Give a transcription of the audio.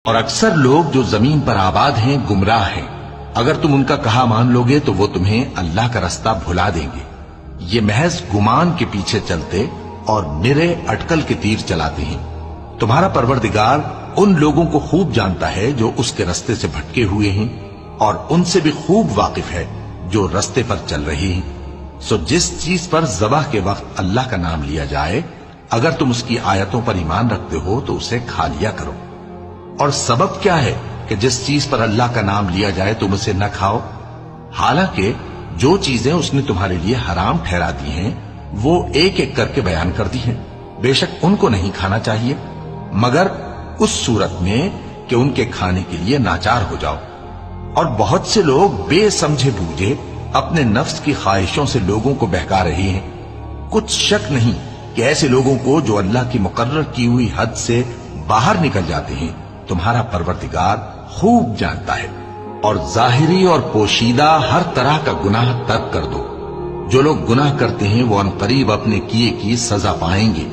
اور اکثر لوگ جو زمین پر آباد ہیں گمراہ ہیں، اگر تم ان کا کہا مان لوگے تو وہ تمہیں اللہ کا رستہ بھلا دیں گے۔ یہ محض گمان کے پیچھے چلتے اور نرے اٹکل کے تیر چلاتے ہیں۔ تمہارا پروردگار ان لوگوں کو خوب جانتا ہے جو اس کے رستے سے بھٹکے ہوئے ہیں، اور ان سے بھی خوب واقف ہے جو رستے پر چل رہے ہیں۔ سو جس چیز پر ذبح کے وقت اللہ کا نام لیا جائے، اگر تم اس کی آیتوں پر ایمان رکھتے ہو تو اسے کھا لیا کرو۔ اور سبب کیا ہے کہ جس چیز پر اللہ کا نام لیا جائے تم اسے نہ کھاؤ؟ حالانکہ جو چیزیں اس نے تمہارے لیے حرام ٹھہرا دی ہیں وہ ایک ایک کر کے بیان کر دی ہیں۔ بے شک ان کو نہیں کھانا چاہیے مگر اس صورت میں کہ ان کے کھانے کے لیے ناچار ہو جاؤ۔ اور بہت سے لوگ بے سمجھے بوجھے اپنے نفس کی خواہشوں سے لوگوں کو بہکا رہے ہیں۔ کچھ شک نہیں کہ ایسے لوگوں کو جو اللہ کی مقرر کی ہوئی حد سے باہر نکل جاتے ہیں تمہارا پروردگار خوب جانتا ہے۔ اور ظاہری اور پوشیدہ ہر طرح کا گناہ ترک کر دو۔ جو لوگ گناہ کرتے ہیں وہ عنقریب اپنے کیے کی سزا پائیں گے۔